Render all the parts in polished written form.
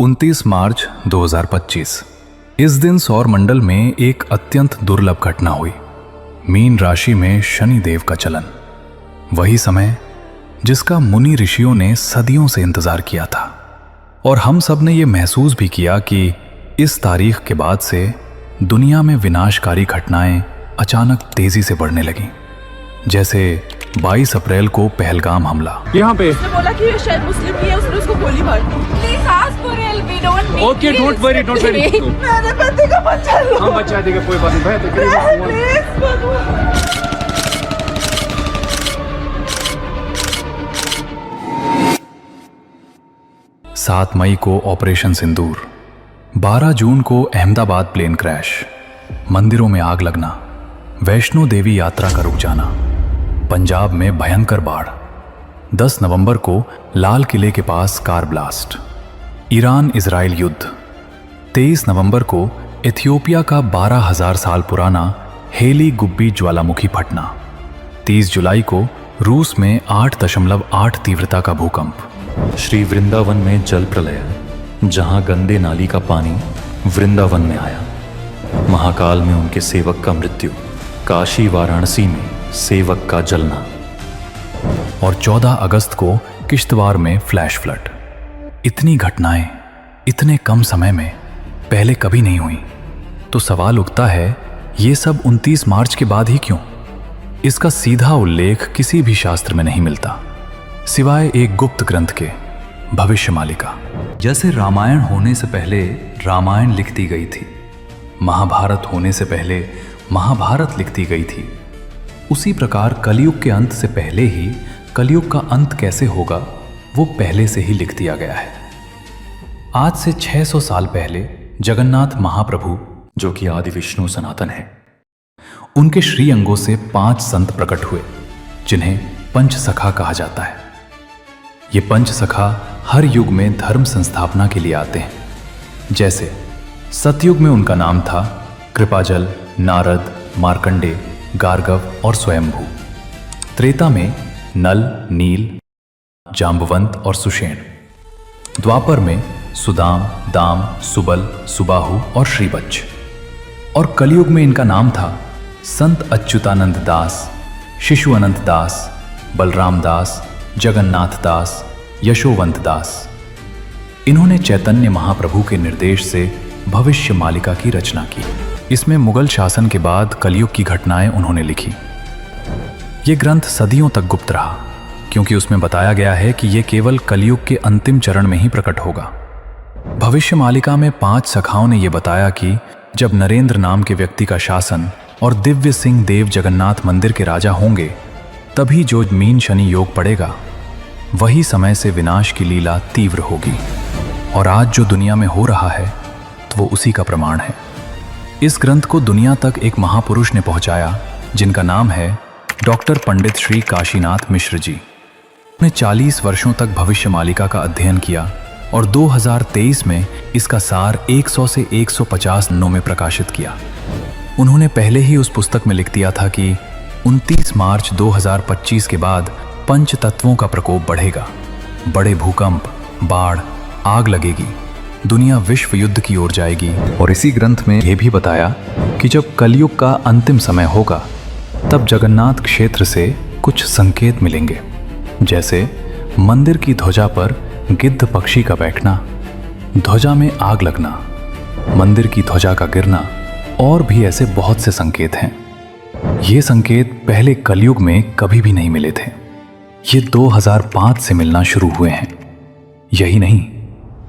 29 मार्च 2025। इस दिन सौर मंडल में एक अत्यंत दुर्लभ घटना हुई। मीन राशि में शनि देव का चलन, वही समय जिसका मुनि ऋषियों ने सदियों से इंतजार किया था। और हम सब ने यह महसूस भी किया कि इस तारीख के बाद से दुनिया में विनाशकारी घटनाएं अचानक तेजी से बढ़ने लगीं। जैसे 22 अप्रैल को पहलगाम हमला। यहाँ पे उसने बोला कि ये शायद मुस्लिम भी है, उसने उसको गोली मार दी। Please ask for help, we don't need. Okay, don't worry, don't worry. मेरे पति का बच्चा लो। हम बचा देंगे, कोई बात नहीं। प्लीज भगवान। 7 मई को ऑपरेशन सिंदूर, 12 जून को अहमदाबाद प्लेन क्रैश, मंदिरों में आग लगना, वैष्णो देवी यात्रा का रुक जाना, पंजाब में भयंकर बाढ़, 10 नवंबर को लाल किले के पास कार ब्लास्ट, ईरान इजराइल युद्ध, 23 नवंबर को इथियोपिया का 12,000 साल पुराना हेली गुब्बी ज्वालामुखी फटना, 30 जुलाई को रूस में 8.8 तीव्रता का भूकंप, श्री वृंदावन में जल प्रलय, जहां गंदे नाली का पानी वृंदावन में आया, महाकाल में उनके सेवक का मृत्यु, काशी वाराणसी में सेवक का जलना, और 14 अगस्त को किश्तवाड़ में फ्लैश फ्लड। इतनी घटनाएं इतने कम समय में पहले कभी नहीं हुई। तो सवाल उठता है, ये सब 29 मार्च के बाद ही क्यों? इसका सीधा उल्लेख किसी भी शास्त्र में नहीं मिलता, सिवाय एक गुप्त ग्रंथ के, भविष्यमालिका। जैसे रामायण होने से पहले रामायण लिखती गई थी, महाभारत होने से पहले महाभारत लिखती गई थी, उसी प्रकार कलयुग के अंत से पहले ही कलयुग का अंत कैसे होगा वो पहले से ही लिख दिया गया है। आज से 600 साल पहले जगन्नाथ महाप्रभु, जो कि आदि विष्णु सनातन है, उनके श्री अंगों से 5 संत प्रकट हुए, जिन्हें पंचसखा कहा जाता है। ये पंचसखा हर युग में धर्म संस्थापना के लिए आते हैं। जैसे सतयुग में उनका नाम था कृपाजल, नारद, मार्कंडे, गार्गव और स्वयंभू। त्रेता में नल, नील, जाम्बवंत और सुषेण। द्वापर में सुदाम, दाम, सुबल, सुबाहु और श्रीवत्स। और कलयुग में इनका नाम था संत अच्युतानंद दास, शिशु अनंत दास, बलराम दास, जगन्नाथ दास, यशोवंत दास। इन्होंने चैतन्य महाप्रभु के निर्देश से भविष्य मालिका की रचना की। इसमें मुगल शासन के बाद कलयुग की घटनाएं उन्होंने लिखी। ये ग्रंथ सदियों तक गुप्त रहा, क्योंकि उसमें बताया गया है कि यह केवल कलयुग के अंतिम चरण में ही प्रकट होगा। भविष्य मालिका में 5 सखाओं ने यह बताया कि जब नरेंद्र नाम के व्यक्ति का शासन और दिव्य सिंह देव जगन्नाथ मंदिर के राजा होंगे, तभी जो मीन शनि योग पड़ेगा, वही समय से विनाश की लीला तीव्र होगी। और आज जो दुनिया में हो रहा है, तो वो उसी का प्रमाण है। इस ग्रंथ को दुनिया तक एक महापुरुष ने पहुंचाया, जिनका नाम है डॉक्टर पंडित श्री काशीनाथ मिश्र जी। उन्होंने 40 वर्षों तक भविष्य मालिका का अध्ययन किया और 2023 में इसका सार 100 से 150 नों में प्रकाशित किया। उन्होंने पहले ही उस पुस्तक में लिख दिया था कि 29 मार्च 2025 के बाद पंच तत्वों का प्रकोप बढ़ेगा, बड़े भूकंप, बाढ़, आग लगेगी, दुनिया विश्व युद्ध की ओर जाएगी। और इसी ग्रंथ में यह भी बताया कि जब कलयुग का अंतिम समय होगा, तब जगन्नाथ क्षेत्र से कुछ संकेत मिलेंगे, जैसे मंदिर की ध्वजा पर गिद्ध पक्षी का बैठना, ध्वजा में आग लगना, मंदिर की ध्वजा का गिरना, और भी ऐसे बहुत से संकेत हैं। ये संकेत पहले कलयुग में कभी भी नहीं मिले थे। ये 2005 से मिलना शुरू हुए हैं। यही नहीं,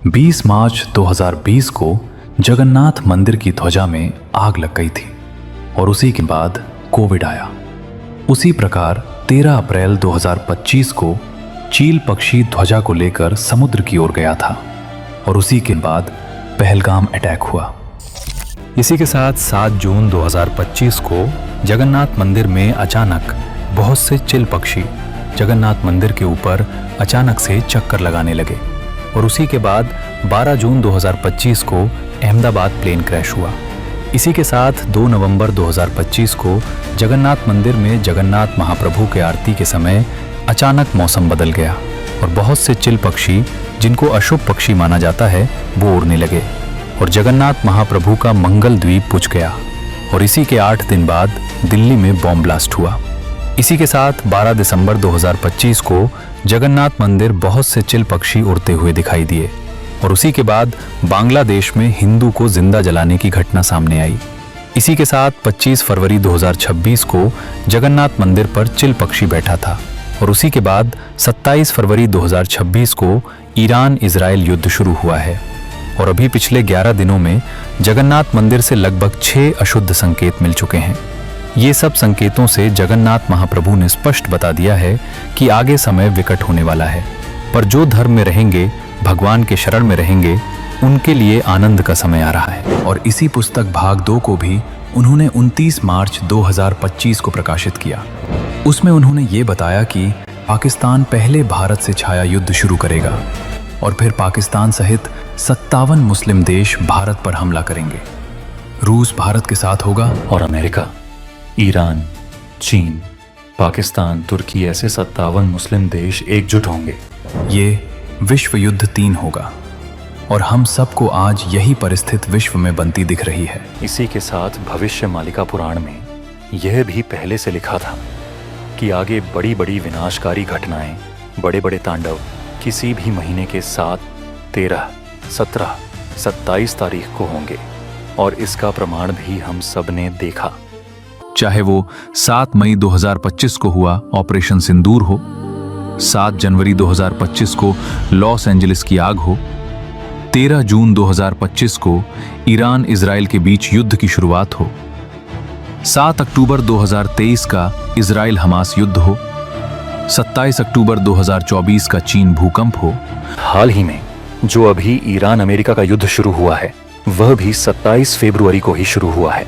20 मार्च 2020 को जगन्नाथ मंदिर की ध्वजा में आग लग गई थी और उसी के बाद कोविड आया। उसी प्रकार 13 अप्रैल 2025 को चील पक्षी ध्वजा को लेकर समुद्र की ओर गया था और उसी के बाद पहलगाम अटैक हुआ। इसी के साथ 7 जून 2025 को जगन्नाथ मंदिर में अचानक बहुत से चिल पक्षी जगन्नाथ मंदिर के ऊपर अचानक से चक्कर लगाने लगे और उसी के बाद 12 जून 2025 को अहमदाबाद प्लेन क्रैश हुआ। इसी के साथ 2 नवंबर 2025 को जगन्नाथ मंदिर में जगन्नाथ महाप्रभु के आरती के समय अचानक मौसम बदल गया और बहुत से चिल पक्षी जिनको अशुभ पक्षी माना जाता है वो उड़ने लगे और जगन्नाथ महाप्रभु का मंगल द्वीप बुझ गया। और इसी के 8 दिन बाद दिल्ली में बॉम्ब ब्लास्ट हुआ। इसी के साथ 12 दिसंबर 2025 को जगन्नाथ मंदिर बहुत से चिल पक्षी उड़ते हुए दिखाई दिए और उसी के बाद बांग्लादेश में हिंदू को जिंदा जलाने की घटना सामने आई। इसी के साथ 25 फरवरी 2026 को जगन्नाथ मंदिर पर चिल पक्षी बैठा था और उसी के बाद 27 फरवरी 2026 को ईरान इजराइल युद्ध शुरू हुआ है। और अभी पिछले 11 दिनों में जगन्नाथ मंदिर से लगभग 6 अशुद्ध संकेत मिल चुके हैं। ये सब संकेतों से जगन्नाथ महाप्रभु ने स्पष्ट बता दिया है कि आगे समय विकट होने वाला है, पर जो धर्म में रहेंगे, भगवान के शरण में रहेंगे, उनके लिए आनंद का समय आ रहा है। और इसी पुस्तक भाग 2 को भी उन्होंने 29 मार्च 2025 को प्रकाशित किया। उसमें उन्होंने ये बताया कि पाकिस्तान पहले भारत से छाया युद्ध शुरू करेगा और फिर पाकिस्तान सहित 57 मुस्लिम देश भारत पर हमला करेंगे। रूस भारत के साथ होगा और अमेरिका, ईरान, चीन, पाकिस्तान, तुर्की ऐसे 57 मुस्लिम देश एकजुट होंगे। ये विश्व युद्ध 3 होगा और हम सबको आज यही परिस्थिति विश्व में बनती दिख रही है। इसी के साथ भविष्य मालिका पुराण में यह भी पहले से लिखा था कि आगे बड़ी बड़ी विनाशकारी घटनाएं, बड़े बड़े तांडव किसी भी महीने के 7, 13, 17, 27 तारीख को होंगे और इसका प्रमाण भी हम सब ने देखा। चाहे वो 7 मई 2025 को हुआ ऑपरेशन सिंदूर हो, 7 जनवरी 2025 को लॉस एंजलिस की आग हो, 13 जून 2025 को ईरान इजराइल के बीच युद्ध की शुरुआत हो, 7 अक्टूबर 2023 का इजराइल हमास युद्ध हो, 27 अक्टूबर 2024 का चीन भूकंप हो। हाल ही में जो अभी ईरान अमेरिका का युद्ध शुरू हुआ है वह भी 27 फरवरी को ही शुरू हुआ है।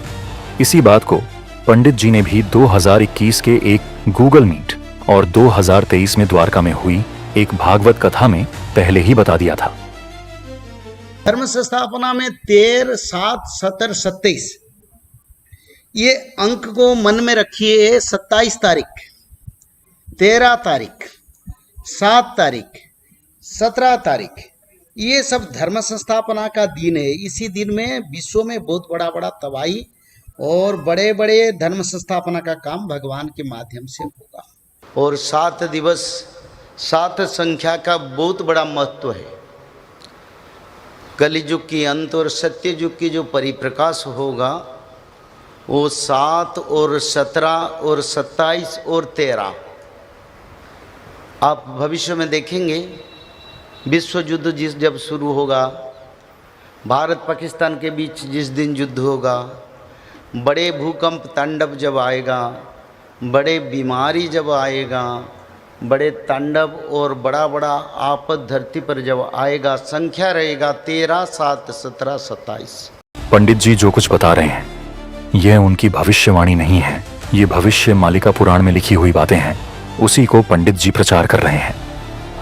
इसी बात को पंडित जी ने भी 2021 के एक गूगल मीट और 2023 में द्वारका में हुई एक भागवत कथा में पहले ही बता दिया था। धर्म संस्थापना में 13, 7, 17, 27 ये अंक को मन में रखिए। 27 तारीख, 13 तारीख, 7 तारीख, 17 तारीख ये सब धर्म संस्थापना का दिन है। इसी दिन में विश्व में बहुत बड़ा बड़ा तबाही और बड़े बड़े धर्म संस्थापना का काम भगवान के माध्यम से होगा। और 7 दिवस, 7 संख्या का बहुत बड़ा महत्व है। कलियुग की अंत और सत्य युग की जो परिप्रकाश होगा वो 7 और 17 और 27 और 13 आप भविष्य में देखेंगे। विश्व युद्ध जब शुरू होगा, भारत पाकिस्तान के बीच जिस दिन युद्ध होगा, बड़े भूकंप तांडव जब आएगा, बड़े बीमारी जब आएगा, बड़े तांडव और बड़ा बड़ा आपद धरती पर जब आएगा, संख्या रहेगा 13, 7, 17, 27। पंडित जी जो कुछ बता रहे हैं यह उनकी भविष्यवाणी नहीं है, ये भविष्य मालिका पुराण में लिखी हुई बातें हैं। उसी को पंडित जी प्रचार कर रहे हैं।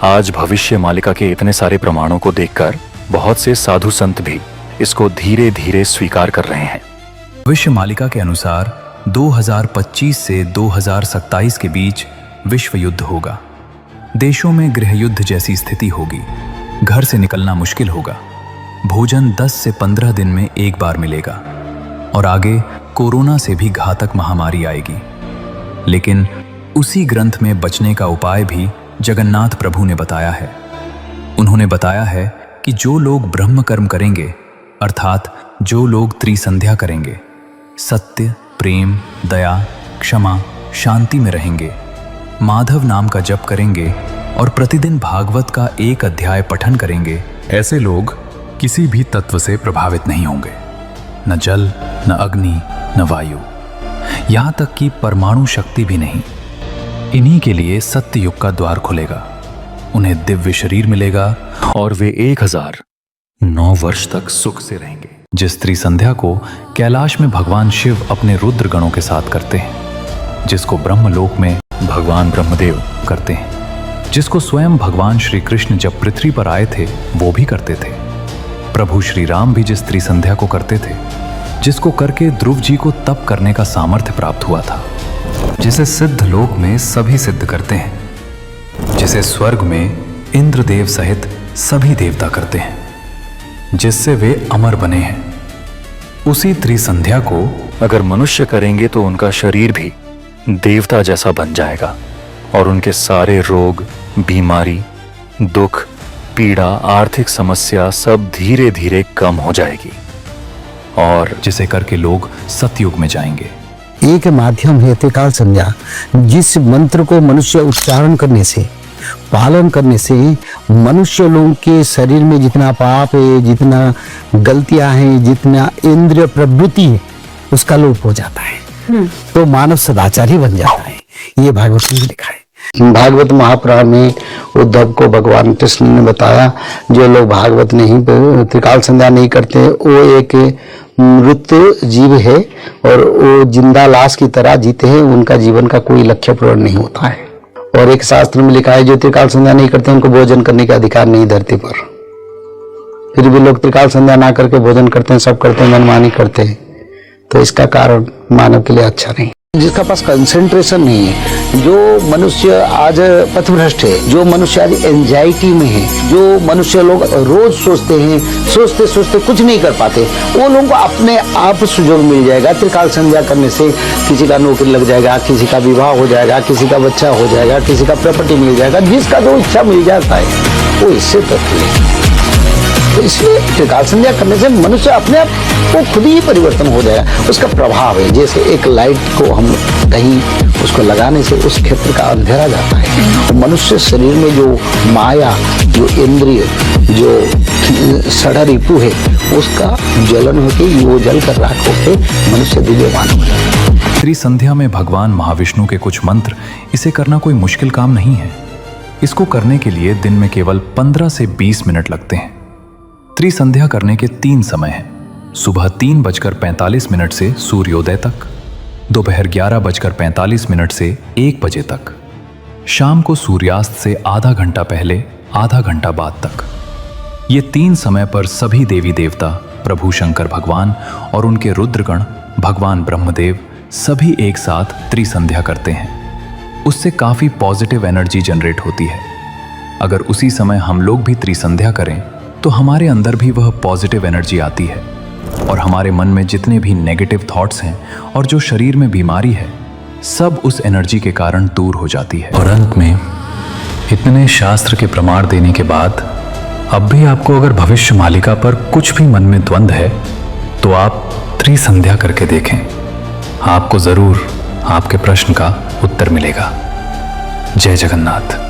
आज भविष्य मालिका के इतने सारे प्रमाणों को देखकर बहुत से साधु संत भी इसको धीरे धीरे स्वीकार कर रहे हैं। भविष्य मालिका के अनुसार 2025 से 2027 के बीच विश्व युद्ध होगा। देशों में गृह युद्ध जैसी स्थिति होगी। घर से निकलना मुश्किल होगा। भोजन 10 से 15 दिन में एक बार मिलेगा और आगे कोरोना से भी घातक महामारी आएगी। लेकिन उसी ग्रंथ में बचने का उपाय भी जगन्नाथ प्रभु ने बताया है। उन्होंने बताया है कि जो लोग ब्रह्म कर्म करेंगे, अर्थात जो लोग त्रिसंध्या करेंगे, सत्य, प्रेम, दया, क्षमा, शांति में रहेंगे, माधव नाम का जप करेंगे और प्रतिदिन भागवत का 1 अध्याय पठन करेंगे, ऐसे लोग किसी भी तत्व से प्रभावित नहीं होंगे। न जल, न अग्नि, न वायु, यहां तक कि परमाणु शक्ति भी नहीं। इन्हीं के लिए सत्य युग का द्वार खुलेगा। उन्हें दिव्य शरीर मिलेगा और वे 1009 वर्ष तक सुख से रहेंगे। जिस त्रिसंध्या को कैलाश में भगवान शिव अपने रुद्र गणों के साथ करते हैं, जिसको ब्रह्मलोक में भगवान ब्रह्मदेव करते हैं, जिसको स्वयं भगवान श्री कृष्ण जब पृथ्वी पर आए थे वो भी करते थे। प्रभु श्री राम भी जिस त्रिसंध्या को करते थे, जिसको करके ध्रुव जी को तप करने का सामर्थ्य प्राप्त हुआ था, जिसे सिद्ध लोक में सभी सिद्ध करते हैं, जिसे स्वर्ग में इंद्रदेव सहित सभी देवता करते हैं, जिससे वे अमर बने हैं। उसी त्रिसंध्या को अगर मनुष्य करेंगे तो उनका शरीर भी देवता जैसा बन जाएगा और उनके सारे रोग, बीमारी, दुख, पीड़ा, आर्थिक समस्या सब धीरे धीरे कम हो जाएगी और जिसे करके लोग सतयुग में जाएंगे। एक माध्यम है त्रिकाल संध्या, जिस मंत्र को मनुष्य उच्चारण करने से, पालन करने से मनुष्य लोगों के शरीर में जितना पाप है, जितना गलतियां हैं, जितना इंद्रिय प्रवृत्ति है, उसका लोप हो जाता है, तो मानव सदाचारी बन जाता है। ये भागवत में लिखा है। भागवत महापुराण में उद्धव को भगवान कृष्ण ने बताया, जो लोग भागवत नहीं, त्रिकाल संध्या नहीं करते, वो एक मृत जीव है और वो जिंदा लाश की तरह जीते हैं, उनका जीवन का कोई लक्ष्य पूर्ण नहीं होता है। और एक शास्त्र में लिखा है, जो त्रिकाल संध्या नहीं करते उनको भोजन करने का अधिकार नहीं धरती पर। फिर भी लोग त्रिकाल संध्या ना करके भोजन करते हैं, सब करते हैं, मनमानी करते हैं, तो इसका कारण मानव के लिए अच्छा नहीं। जिसका पास कंसंट्रेशन नहीं है, जो मनुष्य आज पथभ्रष्ट है, जो मनुष्य आज एंजाइटी में है, जो मनुष्य लोग रोज सोचते हैं, सोचते सोचते कुछ नहीं कर पाते, वो लोगों को अपने आप सुयोग मिल जाएगा। त्रिकाल संध्या करने से किसी का नौकरी लग जाएगा, किसी का विवाह हो जाएगा, किसी का बच्चा हो जाएगा, किसी का प्रॉपर्टी मिल जाएगा, जिसका जो इच्छा मिल जाता है वो इससे तत्व। तो इसलिए त्रिकाल संध्या करने से मनुष्य अपने आप वो खुद ही परिवर्तन हो जाएगा। उसका प्रभाव है, जैसे एक लाइट को हम कहीं उसको लगाने से उस क्षेत्र का अंधेरा जाता है। तो मनुष्य शरीर में जो माया, जो इंद्रिय, जो सड़ा रिपु है, उसका ज्वलन होकर वो जल कर राख होकर मनुष्य दिव्यमान हो जाता है। त्रिसंध्या में भगवान महाविष्णु के कुछ मंत्र, इसे करना कोई मुश्किल काम नहीं है। इसको करने के लिए दिन में केवल 15 से 20 मिनट लगते हैं। त्रिसंध्या करने के 3 समय हैं: सुबह 3:45 से सूर्योदय तक, दोपहर 11:45 से 1 बजे तक, शाम को सूर्यास्त से आधा घंटा पहले, आधा घंटा बाद तक। ये 3 समय पर सभी देवी देवता, प्रभु शंकर भगवान और उनके रुद्रगण, भगवान ब्रह्मदेव, सभी एक साथ त्रिसंध्या करते हैं। उससे काफी पॉजिटिव एनर्जी जनरेट होती है। अगर उसी समय हम लोग भी त्रिसंध्या करें तो हमारे अंदर भी वह पॉजिटिव एनर्जी आती है और हमारे मन में जितने भी नेगेटिव थॉट्स हैं और जो शरीर में बीमारी है, सब उस एनर्जी के कारण दूर हो जाती है। और अंत में इतने शास्त्र के प्रमाण देने के बाद अब भी आपको अगर भविष्य मालिका पर कुछ भी मन में द्वंद्व है तो आप त्रिसंध्या करके देखें, आपको जरूर आपके प्रश्न का उत्तर मिलेगा। जय जगन्नाथ।